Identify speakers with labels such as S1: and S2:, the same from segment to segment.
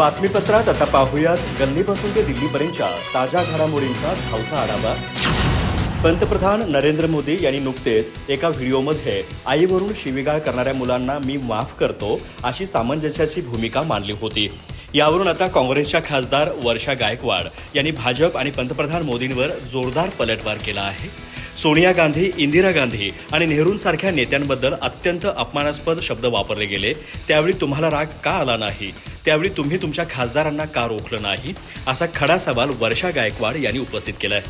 S1: बातमीपत्रात आता पाहूयात गल्लीपासून ते दिल्लीपर्यंतच्या ताज्या घडामोडींचा धावता आढावा। पंतप्रधान नरेंद्र मोदी यांनी नुकतेच एका व्हिडिओमध्ये आईवरून शिवीगाळ करणाऱ्या मुलांना मी माफ करतो अशी सामंजस्याची भूमिका मांडली होती। यावरून आता काँग्रेसच्या खासदार वर्षा गायकवाड यांनी भाजप आणि पंतप्रधान मोदींवर जोरदार पलटवार केला आहे। सोनिया गांधी, इंदिरा गांधी आणि नेहरूंसारख्या नेत्यांबद्दल अत्यंत अपमानास्पद शब्द वापरले गेले, त्यावेळी तुम्हाला राग का आला नाही? त्यावेळी तुम्ही तुमच्या खासदारांना का रोखलं नाही? असा खडा सवाल वर्षा गायकवाड यांनी उपस्थित केलाय।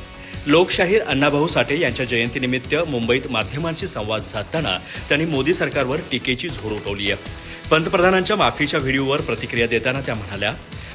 S1: लोकशाहीर अण्णाभाऊ साठे यांच्या जयंतीनिमित्त मुंबईत माध्यमांशी संवाद साधताना त्यांनी मोदी सरकारवर टीकेची झोड उठवली आहे। पंतप्रधानांच्या माफीच्या व्हिडिओवर प्रतिक्रिया देताना त्या म्हणाल्या,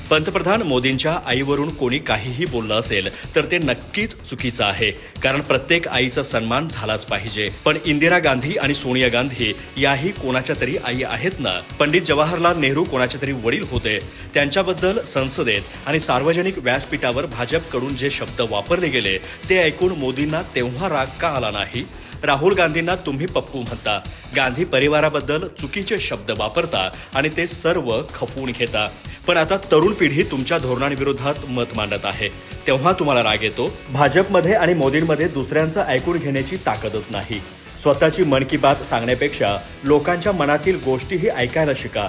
S1: पंतप्रधान मोदींच्या आईवरून कोणी काहीही बोललं असेल तर ते नक्कीच चुकीचं आहे, कारण प्रत्येक आईचा सन्मान झालाच पाहिजे। पण इंदिरा गांधी आणि सोनिया गांधी याही कोणाच्या तरी आई आहेत ना। पंडित जवाहरलाल नेहरू कोणाचे तरी वडील होते। त्यांच्याबद्दल संसदेत आणि सार्वजनिक व्यासपीठावर भाजपकडून जे शब्द वापरले गेले ते ऐकून मोदींना तेव्हा राग का आला नाही? राहुल गांधींना तुम्ही पप्पू म्हणता, गांधी परिवाराबद्दल चुकीचे शब्द वापरता आणि ते सर्व खपवून घेता, पण आता तरुण पिढी तुमच्या धोरणांविरोधात मत मांडत आहे, तेव्हा तुम्हाला राग येतो। भाजपमध्ये आणि मोदींमध्ये दुसऱ्यांचं ऐकून घेण्याची ताकदच नाही। स्वतःची मन की बात सांगण्यापेक्षा लोकांच्या मनातील गोष्टीही ऐकायला शिका।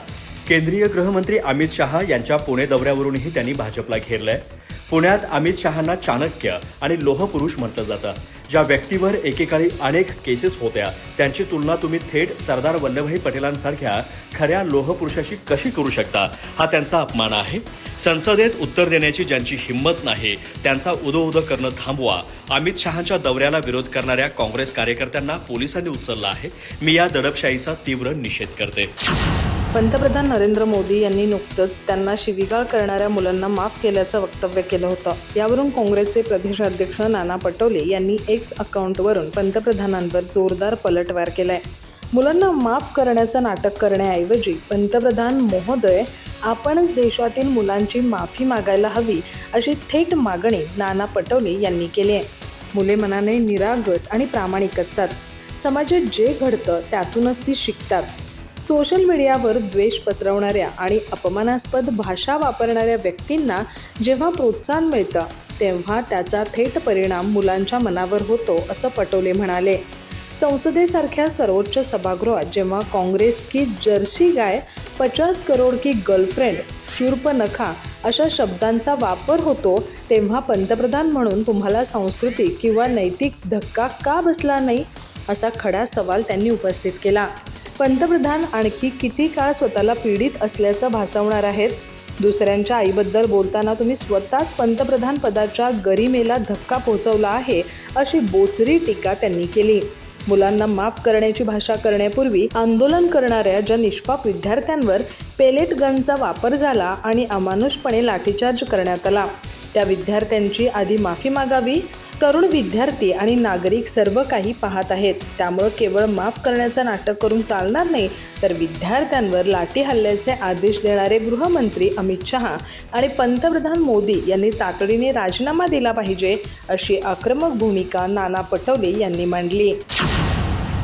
S1: केंद्रीय गृहमंत्री अमित शहा यांच्या पुणे दौऱ्यावरूनही त्यांनी भाजपला घेरलंय। पुण्यात अमित शहांना चाणक्य आणि लोहपुरुष म्हटलं जातं। ज्या व्यक्तीवर एकेकाळी अनेक केसेस होत्या त्यांची तुलना तुम्ही थेट सरदार वल्लभभाई पटेलांसारख्या खऱ्या लोहपुरुषाशी कशी करू शकता? हा त्यांचा अपमान आहे। संसदेत उत्तर देण्याची ज्यांची हिंमत नाही त्यांचा उदो करणं थांबवा। अमित शहांच्या दौऱ्याला विरोध करणाऱ्या काँग्रेस कार्यकर्त्यांना पोलिसांनी उचललं आहे। मी या दडपशाहीचा तीव्र निषेध करते।
S2: पंतप्रधान नरेंद्र मोदी यांनी नुकतंच त्यांना शिवीगाळ करणाऱ्या मुलांना माफ केल्याचं वक्तव्य केलं होतं। यावरून काँग्रेसचे प्रदेशाध्यक्ष नाना पटोले यांनी एक्स अकाउंटवरून पंतप्रधानांवर जोरदार पलटवार केलाय। मुलांना माफ करण्याचं नाटक करण्याऐवजी पंतप्रधान महोदय, आपणच देशातील मुलांची माफी मागायला हवी अशी थेट मागणी नाना पटोले यांनी केली आहे। मुले मनाने निरागस आणि प्रामाणिक असतात। समाजात जे घडतं त्यातूनच ती शिकतात। सोशल मीडियावर द्वेष पसरवणाऱ्या आणि अपमानास्पद भाषा वापरणाऱ्या व्यक्तींना जेव्हा प्रोत्साहन मिळतं तेव्हा त्याचा थेट परिणाम मुलांच्या मनावर होतो, असं पटोले म्हणाले। संसदेसारख्या सर्वोच्च सभागृहात जेव्हा काँग्रेस की जर्सी गाय, 50 करोड की गर्लफ्रेंड, शूर्पणखा अशा शब्दांचा वापर होतो तेव्हा पंतप्रधान म्हणून तुम्हाला सांस्कृतिक किंवा नैतिक धक्का का बसला नाही, असा खडा सवाल त्यांनी उपस्थित केला। पंतप्रधान आणखी किती काळ स्वतःला पीडित असल्याचं भासवणार आहेत? दुसऱ्यांच्या आईबद्दल बोलताना तुम्ही स्वतःच पंतप्रधान पदाच्या गरिमेला धक्का पोहोचवला आहे, अशी बोचरी टीका त्यांनी केली। मुलांना माफ करण्याची भाषा करण्यापूर्वी आंदोलन करणाऱ्या ज्या निष्पाप विद्यार्थ्यांवर पेलेट गनचा वापर झाला आणि अमानुषपणे लाठीचार्ज करण्यात आला त्या विद्यार्थ्यांची आधी माफी मागावी। तरुण विद्यार्थी आणि नागरिक सर्व काही पाहत आहेत, त्यामुळे केवळ माफ करण्याचं नाटक करून चालणार नाही, तर विद्यार्थ्यांवर लाठी हल्ल्याचे आदेश देणारे गृहमंत्री अमित शहा आणि पंतप्रधान मोदी यांनी तातडीने राजीनामा दिला पाहिजे, अशी आक्रमक भूमिका नाना पटोले यांनी मांडली।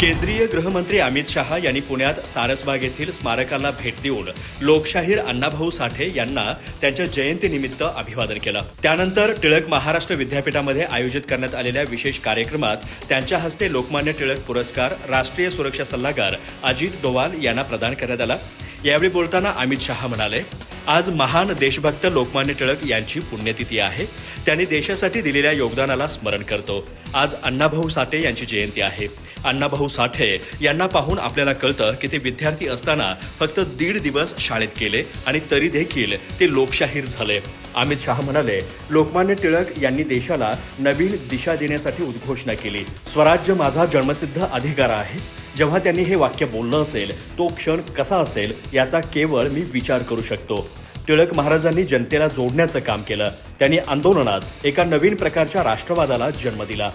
S1: केंद्रीय गृहमंत्री अमित शहा यांनी पुण्यात सारसबाग येथील स्मारकाला भेट देऊन लोकशाहीर अण्णाभाऊ साठे यांना त्यांच्या जयंतीनिमित्त अभिवादन केलं। त्यानंतर टिळक महाराष्ट्र विद्यापीठामध्ये आयोजित करण्यात आलेल्या विशेष कार्यक्रमात त्यांच्या हस्ते लोकमान्य टिळक पुरस्कार राष्ट्रीय सुरक्षा सल्लागार अजित डोवाल यांना प्रदान करण्यात आला। यावेळी बोलताना अमित शहा म्हणाले, आज महान देशभक्त लोकमान्य टिळक यांची पुण्यतिथी आहे। त्यांनी देशासाठी दिलेल्या योगदानाला स्मरण करतो। आज अण्णाभाऊ साठे यांची जयंती आहे। अण्णाभाऊ साठे यांना पाहून आपल्याला कळतं की ते विद्यार्थी असताना फक्त 1.5 दिवस शाळेत केले आणि तरी देखील ते लोकशाहीर झाले। अमित शहा म्हणाले, लोकमान्य टिळक यांनी देशाला नवीन दिशा देण्यासाठी उद्घोषणा केली, स्वराज्य माझा जन्मसिद्ध अधिकार आहे। जेव्हा त्यांनी हे वाक्य बोललं असेल तो क्षण कसा असेल याचा केवळ मी विचार करू शकतो। टिळक महाराजांनी जनतेला जोडण्याचं काम केलं। त्यांनी आंदोलनात एका नवीन प्रकारच्या राष्ट्रवादाला जन्म दिला,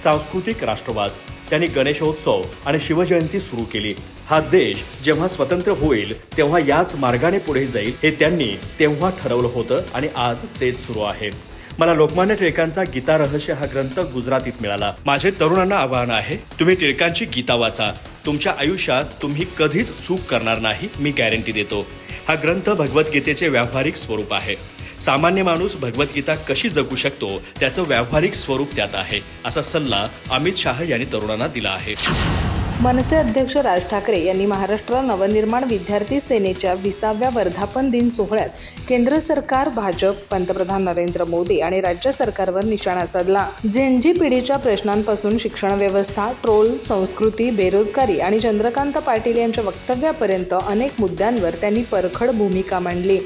S1: सांस्कृतिक राष्ट्रवाद। त्यांनी गणेशोत्सव आणि शिवजयंती सुरू केली। हा देश जेव्हा स्वतंत्र होईल तेव्हा याच मार्गाने पुढे जाईल हे त्यांनी तेव्हा ठरवलं होतं आणि आज तेच सुरू आहे। मला लोकमान्य टिळकांचा गीता रहस्य हा ग्रंथ गुजरातीत मिळाला। माझे तरुणांना आवाहन आहे, तुम्ही टिळकांची गीता वाचा। तुमच्या आयुष्यात तुम्ही कधीच चूक करणार नाही, मी गॅरंटी देतो. हा ग्रंथ भगवद्गीतेचे व्यावहारिक स्वरूप आहे. सामान्य माणूस भगवद्गीता कशी जगू शकतो त्याचं व्यावहारिक स्वरूप त्यात आहे, असा सल्ला अमित शाह यांनी तरुणांना दिला आहे.
S2: मनसे अध्यक्ष राज ठाकरे यांनी महाराष्ट्र नवनिर्माण विद्यार्थी सेनेच्या 20व्या वर्धापन दिन सोहळ्यात केंद्र सरकार, भाजप, पंतप्रधान नरेंद्र मोदी आणि राज्य सरकारवर निशाणा साधला. झेनजी पिढीच्या प्रश्नांपासून शिक्षण व्यवस्था, ट्रोल, संस्कृती, बेरोजगारी आणि चंद्रकांत पाटील यांच्या वक्तव्यापर्यंत अनेक मुद्द्यांवर त्यांनी परखड भूमिका मांडली.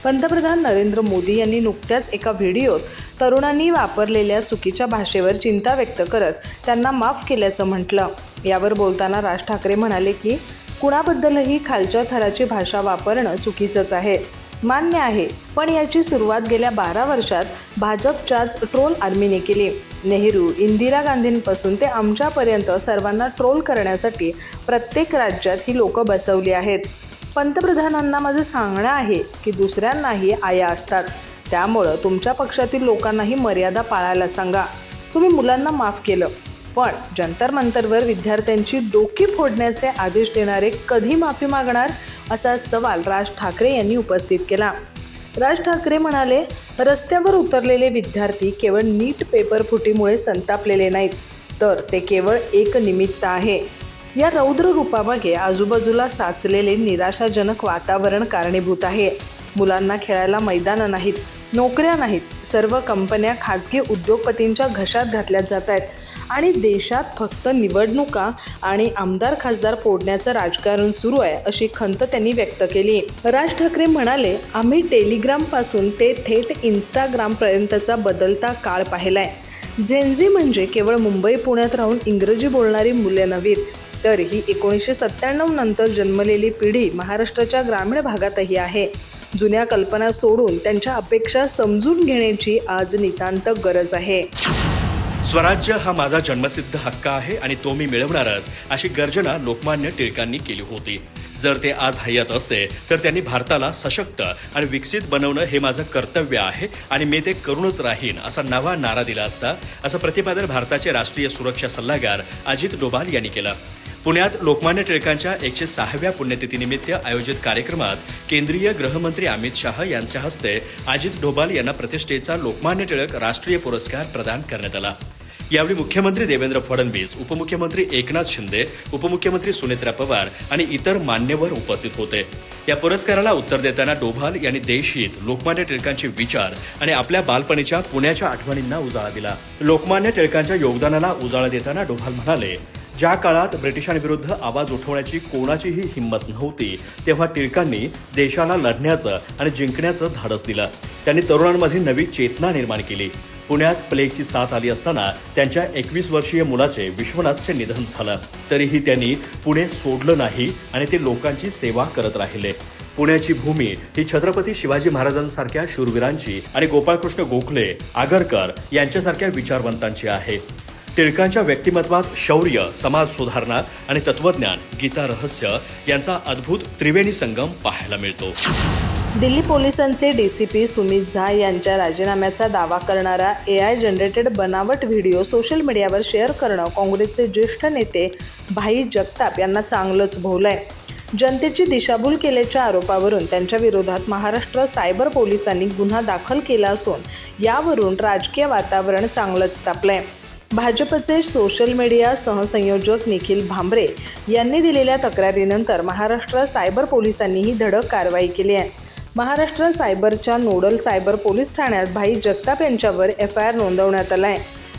S2: पंतप्रधान नरेंद्र मोदी यांनी नुकत्याच एका व्हिडिओत तरुणांनी वापरलेल्या चुकीच्या भाषेवर चिंता व्यक्त करत त्यांना माफ केल्याचं म्हटलं. यावर बोलताना राज ठाकरे म्हणाले की कुणाबद्दलही खालच्या थराची भाषा वापरणं चुकीचंच आहे, मान्य आहे, पण याची सुरुवात गेल्या 12 वर्षात भाजपच्याच ट्रोल आर्मीने केली. नेहरू, इंदिरा गांधींपासून ते आमच्यापर्यंत सर्वांना ट्रोल करण्यासाठी प्रत्येक राज्यात ही लोकं बसवली आहेत. पंतप्रधानांना माझं सांगणं आहे की दुसऱ्यांनाही आया असतात, त्यामुळं तुमच्या पक्षातील लोकांनाही मर्यादा पाळायला सांगा. तुम्ही मुलांना माफ केलं, पण जंतर मंतरवर विद्यार्थ्यांची डोकी फोडण्याचे आदेश देणारे कधी माफी मागणार, असा सवाल राज ठाकरे यांनी उपस्थित केला. राज ठाकरे म्हणाले, रस्त्यावर उतरलेले विद्यार्थी केवळ नीट पेपर फुटीमुळे संतापलेले नाहीत, तर ते केवळ एक निमित्त आहे. या रौद्र रूपामागे आजूबाजूला साचलेले निराशाजनक वातावरण कारणीभूत आहे. मुलांना खेळायला मैदानं नाहीत, नोकऱ्या नाहीत, सर्व कंपन्या खाजगी उद्योगपतींच्या घशात घातल्या जात आहेत आणि देशात फक्त निवडणुका आणि आमदार खासदार फोडण्याचं राजकारण सुरू आहे, अशी खंत त्यांनी व्यक्त केली. राज ठाकरे म्हणाले, आम्ही टेलिग्रामपासून ते थेट इंस्टाग्रामपर्यंतचा बदलता काळ पाहिलाय. झेनझी म्हणजे केवळ मुंबई पुण्यात राहून इंग्रजी बोलणारी मुले नव्हेत, तर ही 1997 नंतर जन्मलेली पिढी महाराष्ट्राच्या ग्रामीण भागातही आहे. जुन्या कल्पना सोडून त्यांच्या अपेक्षा समजून घेण्याची आज नितांत गरज आहे.
S1: स्वराज्य हा माझा जन्मसिद्ध हक्क आहे आणि तो मी मिळवणारच, अशी गर्जना लोकमान्य टिळकांनी केली होती. जर ते आज हयात असते तर त्यांनी भारताला सशक्त आणि विकसित बनवणं हे माझं कर्तव्य आहे आणि मी ते करूनच राहीन, असा नवा नारा दिला असता, असं प्रतिपादन भारताचे राष्ट्रीय सुरक्षा सल्लागार अजित डोभाल यांनी केलं. पुण्यात लोकमान्य टिळकांच्या 106व्या पुण्यतिथीनिमित्त आयोजित कार्यक्रमात केंद्रीय गृहमंत्री अमित शाह यांच्या हस्ते अजित डोभाल यांना प्रतिष्ठेचा लोकमान्य टिळक राष्ट्रीय पुरस्कार प्रदान करण्यात आला. यावेळी मुख्यमंत्री देवेंद्र फडणवीस, उपमुख्यमंत्री एकनाथ शिंदे, उपमुख्यमंत्री सुनेत्रा पवार आणि इतर मान्यवर उपस्थित होते. या पुरस्काराला उत्तर देताना डोभाल यांनी देशहित, लोकमान्य टिळकांचे विचार आणि आपल्या बालपणीच्या पुण्याच्या आठवणींना उजाळा दिला. लोकमान्य टिळकांच्या योगदानाला उजाळा देताना डोभाल म्हणाले, ज्या काळात ब्रिटिशांविरुद्ध आवाज उठवण्याची कोणाचीही हिंमत नव्हती, तेव्हा टिळकांनी देशाला लढण्याचं आणि जिंकण्याचं धाडस दिलं. त्यांनी तरुणांमध्ये नवी चेतना निर्माण केली. पुण्यात प्लेगची साथ आली असताना त्यांच्या 21 वर्षीय मुलाचे विश्वनाथचे निधन झालं, तरीही त्यांनी पुणे सोडलं नाही आणि ते लोकांची सेवा करत राहिले. पुण्याची भूमी ही छत्रपती शिवाजी महाराजांसारख्या शूरवीरांची आणि गोपाळकृष्ण गोखले, आगरकर यांच्यासारख्या विचारवंतांची आहे. टिळकांच्या व्यक्तिमत्वात शौर्य, समाज सुधारणा आणि तत्वज्ञान, गीता रहस्य यांचा अद्भुत त्रिवेणी संगम पाहायला मिळतो.
S2: दिल्ली पोलिसांचे डीसीपी सुमित झा यांच्या राजीनाम्याचा दावा करणारा AI जनरेटेड बनावट व्हिडिओ सोशल मीडियावर शेअर करणं काँग्रेसचे ज्येष्ठ नेते भाई जगताप यांना चांगलंच भोवलंय. जनतेची दिशाभूल केल्याच्या आरोपावरून त्यांच्या विरोधात महाराष्ट्र सायबर पोलिसांनी गुन्हा दाखल केला असून यावरून राजकीय वातावरण चांगलंच तापलंय. भाजपचे सोशल मीडिया सहसंयोजक निखिल भांबरे यांनी दिलेल्या तक्रारीनंतर महाराष्ट्र सायबर पोलिसांनी ही धडक कारवाई केली आहे. महाराष्ट्र सायबरच्या नोडल सायबर पोलीस ठाण्यात भाई जगताप यांच्यावर FIR नोंदवण्यात आला आहे.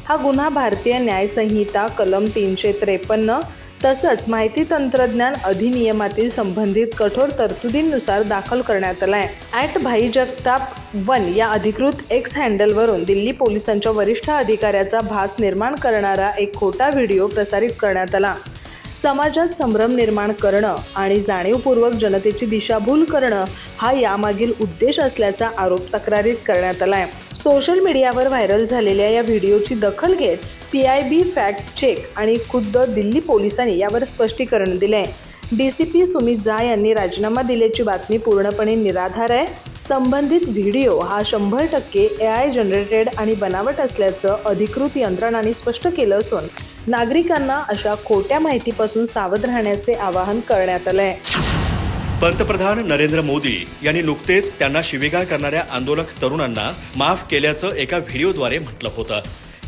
S2: हा गुन्हा भारतीय न्याय संहिता कलम 353 तसंच माहिती तंत्रज्ञान अधिनियमातील संबंधित कठोर तरतुदींनुसार दाखल करण्यात आला आहे. @भाई जगताप 1 या अधिकृत X हँडलवरून दिल्ली पोलिसांच्या वरिष्ठ अधिकाऱ्याचा भास निर्माण करणारा एक खोटा व्हिडिओ प्रसारित करण्यात आला. समाजात संभ्रम निर्माण करणं आणि जाणीवपूर्वक जनतेची दिशाभूल करणं हा यामागील उद्देश असल्याचा आरोप तक्रारीत करण्यात आला आहे. सोशल मीडियावर व्हायरल झालेल्या या व्हिडिओची दखल घेत PIB फॅक्ट चेक आणि खुद्द दिल्ली पोलिसांनी यावर स्पष्टीकरण दिले आहे. DCP सुमित झा यांनी राजीनामा दिल्याची बातमी पूर्णपणे निराधार आहे. संबंधित व्हिडिओ हा 100% AI जनरेटेड आणि बनावट असल्याचं अधिकृत यंत्रणांनी स्पष्ट केलं असून नागरिकांना अशा खोट्या माहितीपासून सावध राहण्याचे आवाहन करण्यात आलंय.
S1: पंतप्रधान नरेंद्र मोदी यांनी नुकतेच त्यांना शिवीगाळ करणाऱ्या आंदोलक तरुणांना माफ केल्याचं एका व्हिडिओद्वारे म्हटलं होतं.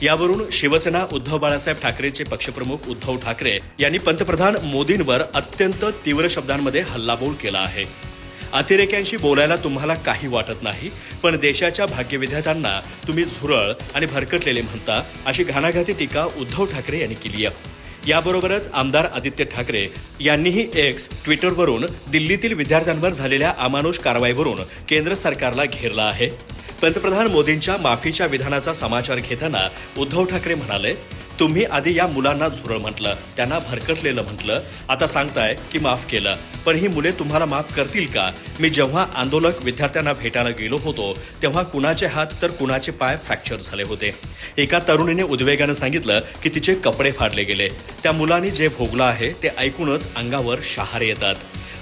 S1: यावरून शिवसेना उद्धव बाळासाहेब ठाकरेचे पक्षप्रमुख उद्धव ठाकरे यांनी पंतप्रधान मोदींवर अत्यंत तीव्र शब्दांमध्ये हल्लाबोल केला आहे. अतिरेक्यांशी बोलायला तुम्हाला काही वाटत नाही, पण देशाच्या भाग्यविधात्यांना तुम्ही झुरळ आणि भरकटलेले म्हणता, अशी घाणाघाती टीका उद्धव ठाकरे यांनी केली आहे. याबरोबरच आमदार आदित्य ठाकरे यांनीही एक्स ट्विटरवरून दिल्लीतील विद्यार्थ्यांवर झालेल्या अमानुष कारवाईवरून केंद्र सरकारला घेरलं आहे. पंतप्रधान मोदींच्या माफीच्या विधानाचा समाचार घेताना उद्धव ठाकरे म्हणाले, तुम्ही आधी या मुलांना झुरळ म्हटलं, त्यांना भरकटलेलं म्हटलं, आता सांगताय की माफ केलं, पण ही मुले तुम्हाला माफ करतील का? मी जेव्हा आंदोलक विद्यार्थ्यांना भेटायला गेलो होतो तेव्हा कुणाचे हात तर कुणाचे पाय फ्रॅक्चर झाले होते. एका तरुणीने उद्वेगानं सांगितलं की तिचे कपडे फाडले गेले. त्या मुलांनी जे भोगलं आहे ते ऐकूनच अंगावर शहारे येतात.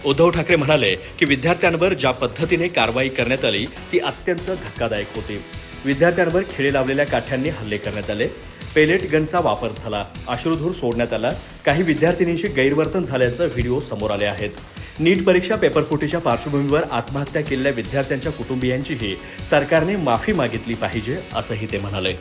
S1: उद्धव ठाकरे म्हणाले की विद्यार्थ्यांवर ज्या पद्धतीने कारवाई करण्यात आली ती अत्यंत धक्कादायक होती. विद्यार्थ्यांवर खिळे लावलेल्या काठ्यांनी हल्ले करण्यात आले, पेलेट गनचा वापर झाला, अश्रुधूर सोडण्यात आला, काही विद्यार्थिनींशी गैरवर्तन झाल्याचं व्हिडिओ समोर आले आहेत. नीट परीक्षा पेपरफुटीच्या पार्श्वभूमीवर आत्महत्या केलेल्या विद्यार्थ्यांच्या कुटुंबियांचीही सरकारने माफी मागितली पाहिजे, असंही ते म्हणाले.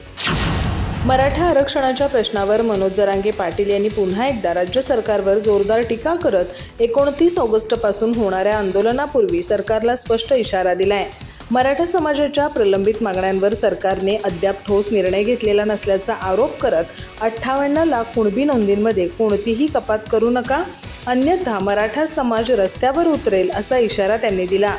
S2: मराठा आरक्षणाच्या प्रश्नावर मनोज जरांगे पाटील यांनी पुन्हा एकदा राज्य सरकारवर जोरदार टीका करत 29 ऑगस्टपासून होणाऱ्या आंदोलनापूर्वी सरकारला स्पष्ट इशारा दिलाय. मराठा समाजाच्या प्रलंबित मागण्यांवर सरकारने अद्याप ठोस निर्णय घेतलेला नसल्याचा आरोप करत 58 लाख कुणबी नोंदींमध्ये कोणतीही कपात करू नका, अन्यथा मराठा समाज रस्त्यावर उतरेल असा इशारा त्यांनी दिला.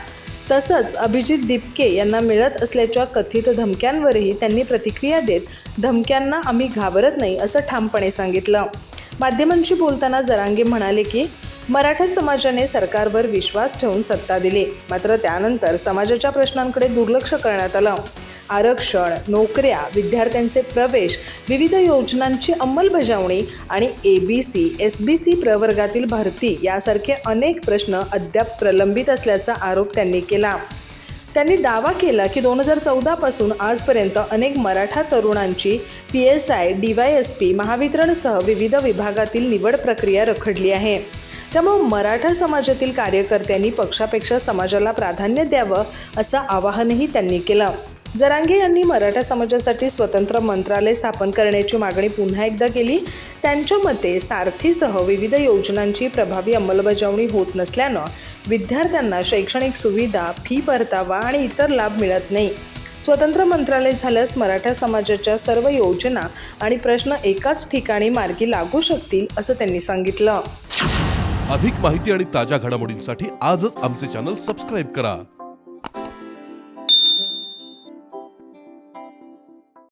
S2: तसंच अभिजित दिपके यांना मिळत असल्याच्या कथित धमक्यांवरही त्यांनी प्रतिक्रिया देत धमक्यांना आम्ही घाबरत नाही असं ठामपणे सांगितलं. माध्यमांशी बोलताना जरांगे म्हणाले की मराठा समाजाने सरकारवर विश्वास ठेवून सत्ता दिली, मात्र त्यानंतर समाजाच्या प्रश्नांकडे दुर्लक्ष करण्यात आलं. आरक्षण, नोकऱ्या, विद्यार्थ्यांचे प्रवेश, विविध योजनांची अंमलबजावणी आणि ABC, SBC प्रवर्गातील भरती यासारखे अनेक प्रश्न अद्याप प्रलंबित असल्याचा आरोप त्यांनी केला. त्यांनी दावा केला की 2014 पासून आजपर्यंत अनेक मराठा तरुणांची PSI, DYSP, महावितरणसह विविध विभागातील निवड प्रक्रिया रखडली आहे. त्यामुळे मराठा समाजातील कार्यकर्त्यांनी पक्षापेक्षा समाजाला प्राधान्य द्यावं असं आवाहनही त्यांनी केलं. जरांगे यांनी मराठा समाजासाठी स्वतंत्र मंत्रालय स्थापन करण्याची मागणी पुन्हा एकदा केली. त्यांच्या मते सारथीसह विविध योजनांची प्रभावी अंमलबजावणी होत नसल्यानं विद्यार्थ्यांना शैक्षणिक सुविधा, फी परतावा आणि इतर लाभ मिळत नाही. स्वतंत्र मंत्रालय झाल्यास मराठा समाजाच्या सर्व योजना आणि प्रश्न एकाच ठिकाणी मार्गी लागू शकतील असं त्यांनी सांगितलं.
S3: अधिक माहिती आणि ताज्या घडामोडींसाठी आजच आमचे चॅनल सबस्क्राईब करा.